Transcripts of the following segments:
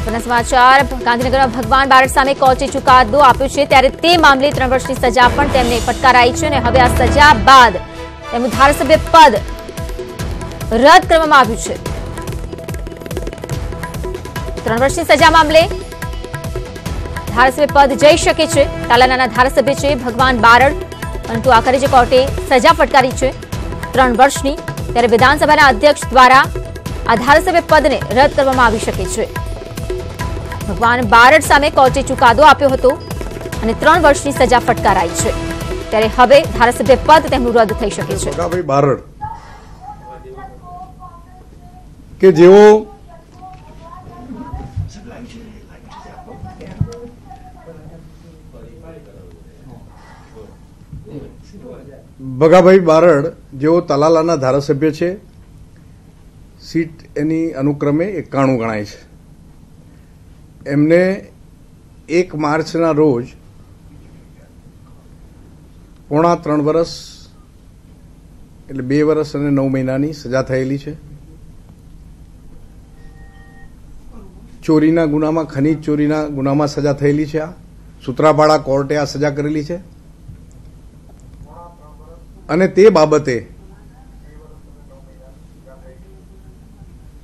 સમાચાર ગાંધીનગરમાં ભગવાન બારડ સામે કોર્ટે ચુકાદો આપ્યો છે ત્યારે તે મામલે 3 વર્ષની સજા પણ તેમને ફટકારાઈ છે અને હવે આ સજા બાદ તેમનું ધારાસભ્ય પદ રદ કરવામાં આવ્યું છે। 3 વર્ષની સજા મામલે ધારાસભ્ય પદ જઈ શકે છે। તાલાલાના ધારાસભ્ય છે ભગવાન બારડ, પરંતુ આખરે જે કોર્ટે સજા ફટકારી છે 3 વર્ષની, ત્યારે વિધાનસભાના અધ્યક્ષ દ્વારા આ ધારાસભ્ય પદને રદ કરવામાં આવી શકે છે। ભગવાન બારડ સામે કોર્ટે ચુકાદો આપ્યો હતો અને 3 વર્ષની સજા ફટકારાઈ છે, ત્યારે હવે ધારાસભ્ય પદ તેમનું રદ થઈ શકે છે। ભગાભાઈ બારડ કે જેઓ ભગાભાઈ બારડ જેઓ તલાલાના ધારાસભ્ય છે, સીટ એની અનુક્રમે 91 ગણાય છે। એમને 1 માર્ચના રોજ 3.25 વર્ષ એટલે 2 વર્ષ અને 9 મહિનાની સજા થયેલી છે। ચોરીના ગુનામાં, ખનીજ ચોરીના ગુનામાં સજા થયેલી છે। આ સૂત્રાપાડા કોર્ટે આ સજા કરેલી છે અને તે બાબતે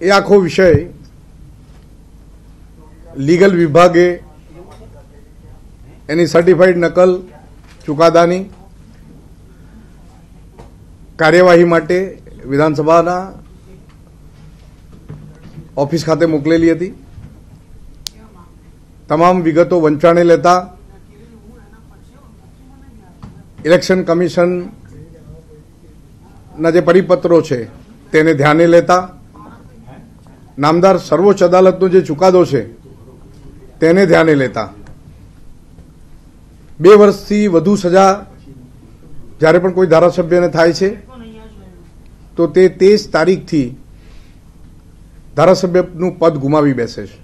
એ આખો વિષય લીગલ વિભાગે એની સર્ટિફાઈડ નકલ ચુકાદાની કાર્યવાહી માટે વિધાનસભાના ઓફિસ ખાતે મોકલેલી હતી। તમામ વિગતો વંચાણે લેતા ઇલેક્શન કમિશનના જે પરિપત્રો છે તેને ધ્યાને લેતા નામદાર સર્વોચ્ચ અદાલતનો જે ચુકાદો છે તેને ધ્યાને લેતા 2 વર્ષથી વધુ સજા જ્યારે પણ કોઈ ધારાસભ્યને થાય છે તો તે 23 તારીખથી ધારાસભ્યનું પદ ગુમાવી બેસે છે।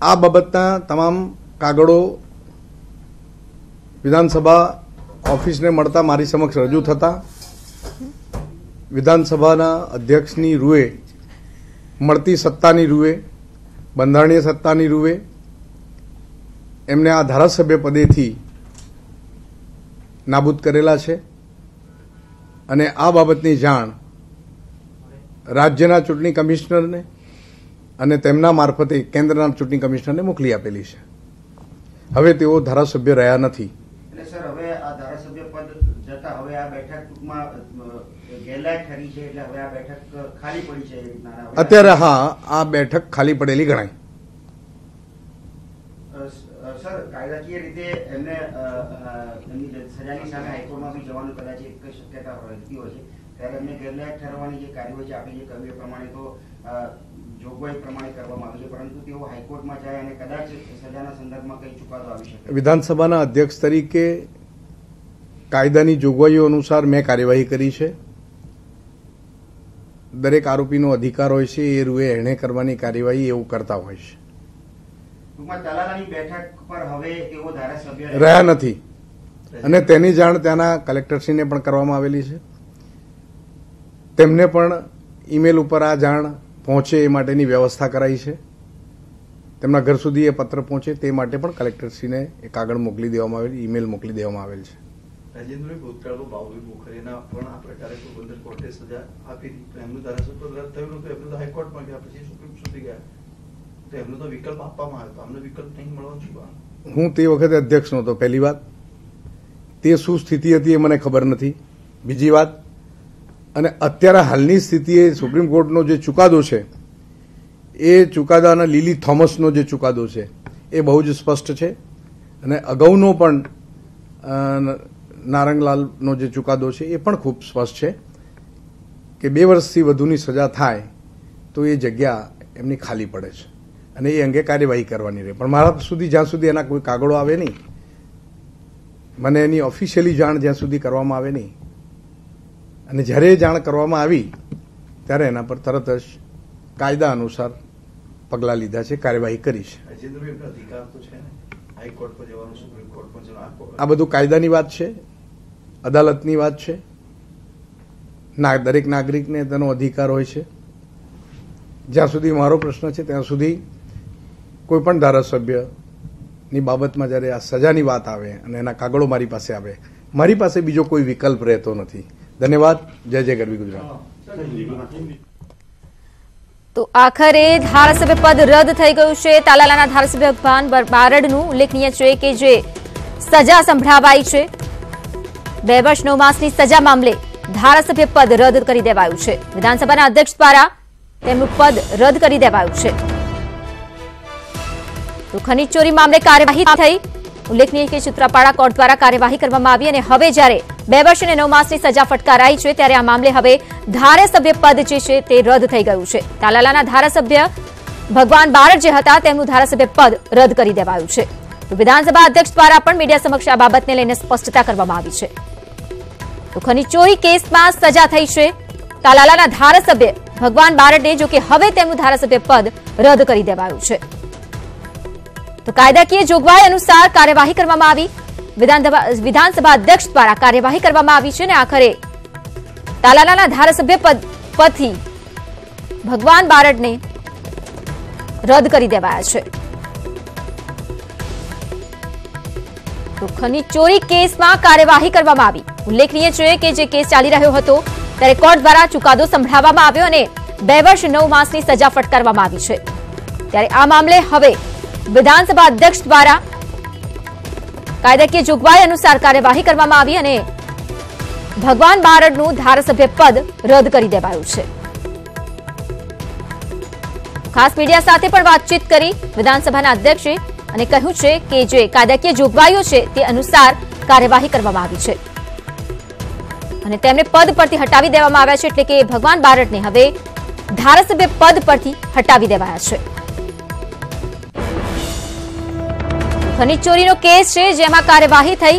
આ બાબતના તમામ કાગળો વિધાનસભા ઓફિસને મળતા મારી સમક્ષ રજૂ થતા વિધાનસભાના અધ્યક્ષની રૂએ મળતી સત્તાની રૂએ, બંધારણીય સત્તાની રૂએ એમને આ ધારાસભ્ય પદેથી નાબૂદ કરેલા છે અને આ બાબતની જાણ રાજ્યના ચૂંટણી કમિશનરને અને તેમના મારફતે કેન્દ્રના ચૂંટણી કમિશનરને મોકલી આપેલી છે। હવે તેઓ ધારાસભ્ય રહ્યા નથી। સર, હવે આ ધારાસભ્ય પદ જતા હવે આ બેઠક ટૂંકમાં ગેરલાયક ઠરી છે, એટલે હવે આ બેઠક ખાલી પડી છે એ રીતના અત્યારે હા, આ બેઠક ખાલી પડેલી ગણાય। સર, કાયદાકીય રીતે એમને એમની સજાની સામે હાઈકોર્ટમાં બી જવાનું કદાચ એક શક્યતા રહેતી હોય છે, ત્યારે એમને ગેરલાયક ઠરવાની જે કાર્યવાહી છે આપણી જે કહ્યું એ પ્રમાણે તો જોગવાઈ પ્રમાણે કરવામાં આવી છે, પરંતુ તેઓ હાઈકોર્ટમાં જાય અને કદાચ સજાના સંદર્ભમાં કઈ ચુકાદો આવી શકે। વિધાનસભાના અધ્યક્ષ તરીકે કાયદાની જોગવાઈઓ અનુસાર મેં કાર્યવાહી કરી છે। દરેક આરોપીનો અધિકાર હોય છે, એ રૂએ એણે કરવાની કાર્યવાહી એવું કરતા હોય છે। ટૂંકમાં તલાલાની બેઠક પર હવે તેઓ ધારાસભ્ય રહ્યા નથી અને તેની જાણ ત્યાંના કલેક્ટરશ્રીને પણ કરવામાં આવેલી છે। તેમને પણ ઈમેલ ઉપર આ જાણ પહોંચે એ માટેની વ્યવસ્થા કરાઈ છે। તેમના ઘર સુધી એ પત્ર પહોંચે તે માટે પણ કલેક્ટરશ્રીને એ કાગળ મોકલી દેવામાં આવેલ, ઈમેલ મોકલી દેવામાં આવેલ છે। રાજેન્દ્રભાઈ, ભૂતકાળમાં બાબુભાઈ બોખરીના પણ આ પ્રકારે પોરબંદર કોર્ટે સજા આપી હતી, પણ એમનું ધારાસભ્ય રદ થયું નતું, એમને તો હાઈકોર્ટમાં ગયા, પછી સુપ્રીમ સુધી ગયા, તો એમનો તો વિકલ્પ આપવામાં આવ્યો, અમને વિકલ્પ નહીં મળવાનું શું? હું તે વખતે અધ્યક્ષ નહોતો, પહેલી વાત। તે શું સ્થિતિ હતી એ મને ખબર નથી। બીજી વાત, અને અત્યારે હાલની સ્થિતિએ સુપ્રીમ કોર્ટનો જે ચુકાદો છે એ ચુકાદાના લીલી થોમસનો જે ચુકાદો છે એ બહુ જ સ્પષ્ટ છે અને અગાઉનો પણ નારંગલાલનો જે ચુકાદો છે એ પણ ખૂબ સ્પષ્ટ છે કે 2 વર્ષથી વધુની સજા થાય તો એ જગ્યા એમની ખાલી પડે છે અને એ અંગે કાર્યવાહી કરવાની રહે। પણ મારા સુધી જ્યાં સુધી એના કોઈ કાગળો આવે નહીં, મને એની ઓફિશિયલી જાણ જ્યાં સુધી કરવામાં આવે નહીં, અને જ્યારે જાણ કરવામાં આવી ત્યારે એના પર તરત જ કાયદા અનુસાર પગલાં લીધા છે, કાર્યવાહી કરી છે। આ બધું કાયદાની વાત છે, અદાલતની વાત છે। દરેક નાગરિકને તેનો અધિકાર હોય છે। જ્યાં સુધી મારો પ્રશ્ન છે ત્યાં સુધી કોઈ પણ ધારાસભ્યની બાબતમાં જ્યારે આ સજાની વાત આવે અને એના કાગળો મારી પાસે આવે, મારી પાસે બીજો કોઈ વિકલ્પ રહેતો નથી. ધન્યવાદ. જય જય ગરવી ગુજરાત. તો આખરે ધારાસભ્ય પદ રદ થઈ ગયું છે. તાલાલાના ધારાસભ્ય ભગવાન બારડનું ઉલ્લેખનીય છે કે જે સજા સંભળાવાઈ છે, 2 વર્ષ 9 માસની સજા મામલે ધારાસભ્ય પદ રદ કરી દેવાયું છે. વિધાનસભાના અધ્યક્ષ દ્વારા તેમનું પદ રદ કરી દેવાયું છે. તો ખનીજ ચોરી મામલે કાર્યવાહી થઈ. ઉલ્લેખનીય કે સૂત્રાપાડા કોર્ટ દ્વારા કાર્યવાહી કરવામાં આવી અને હવે જ્યારે 2 વર્ષ અને 9 માસની સજા ફટકારાઈ છે ત્યારે આ મામલે હવે ધારાસભ્ય પદ જે છે તે રદ થઈ ગયું છે. તાલાલાના ધારાસભ્ય ભગવાન બારડ જે હતા તેમનું ધારાસભ્ય પદ રદ કરી દેવાયું છે. તો વિધાનસભા અધ્યક્ષ દ્વારા પણ મીડિયા સમક્ષ આ બાબતને લઈને સ્પષ્ટતા કરવામાં આવી છે. તો ખનીજ ચોરી કેસમાં સજા થઈ છે તાલાલાના ધારાસભ્ય ભગવાન બારડને, જો કે હવે તેમનું ધારાસભ્ય પદ રદ કરી દેવાયું છે. તો કાયદાકીય જોગવાઈ અનુસાર કાર્યવાહી કરવામાં આવી. વિધાનસભા અધ્યક્ષ દ્વારા કાર્યવાહી કરવામાં આવી છે અને આખરે તાલાલાના ધારાસભ્ય પદથી ભગવાન બારડને રદ કરી દેવાયા છે. તો ખનીજ ચોરી કેસમાં કાર્યવાહી કરવામાં આવી. ઉલ્લેખનીય છે કે જે કેસ ચાલી રહ્યો હતો ત્યારે કોર્ટ દ્વારા ચુકાદો સંભળાવવામાં આવ્યો અને 2 વર્ષ 9 માસની સજા ફટકારવામાં આવી છે. ત્યારે આ મામલે હવે વિધાનસભા અધ્યક્ષ દ્વારા કાયદાકીય જોગવાઈ અનુસાર કાર્યવાહી કરવામાં આવી અને ભગવાન બારડનું ધારાસભ્ય પદ રદ કરી દેવાયું છે. ખાસ મીડિયા સાથે પણ વાતચીત કરી વિધાનસભાના અધ્યક્ષે અને કહ્યું છે કે જે કાયદાકીય જોગવાઈઓ છે તે અનુસાર કાર્યવાહી કરવામાં આવી છે અને તેમને પદ પરથી હટાવી દેવામાં આવ્યા છે. એટલે કે ભગવાન બારડને હવે ધારાસભ્ય પદ પરથી હટાવી દેવાયા છે. ખનીજ ચોરીનો કેસ છે જેમાં કાર્યવાહી થઈ.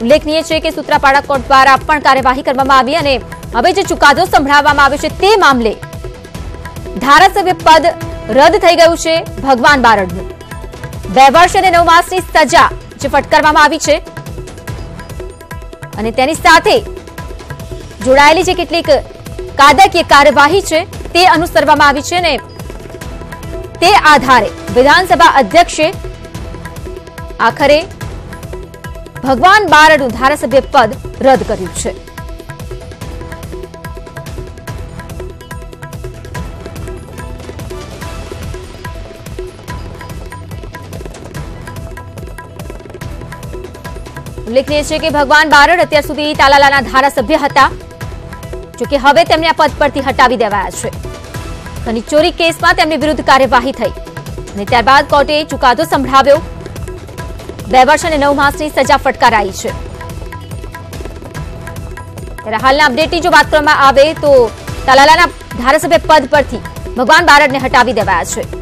ઉલ્લેખનીય છે કે સૂત્રાપાડા કોર્ટ દ્વારા પણ કાર્યવાહી કરવામાં આવી અને હવે જે ચુકાદો સંભળાવવામાં આવ્યો છે તે મામલે ધારાસભ્ય પદ રદ થઈ ગયું છે ભગવાન બારડનું. 2 વર્ષ અને 9 માસની સજા જે ફટકારવામાં આવી છે અને તેની સાથે જોડાયેલી જે કેટલીક કાયદાકીય કાર્યવાહી છે તે અનુસરવામાં આવી છે અને તે આધારે વિધાનસભા અધ્યક્ષે આખરે ભગવાન બારડનું ધારાસભ્ય પદ રદ કર્યું છે. ઉલ્લેખનીય છે કે ભગવાન બારડ અત્યાર સુધી તાલાલાના ધારાસભ્ય હતા, જોકે હવે તેમને આ પદ પરથી હટાવી દેવાયા છે. ખનીજ ચોરી કેસમાં તેમની વિરુદ્ધ કાર્યવાહી થઈ અને ત્યારબાદ કોર્ટે ચુકાદો સંભળાવ્યો. 2 વર્ષ અને 9 માસની સજા ફટકારાઈ છે. ત્યારે હાલના અપડેટની જો વાત કરવામાં આવે તો તાલાલાના ધારાસભ્ય પદ પરથી ભગવાન બારડને હટાવી દેવાયા છે.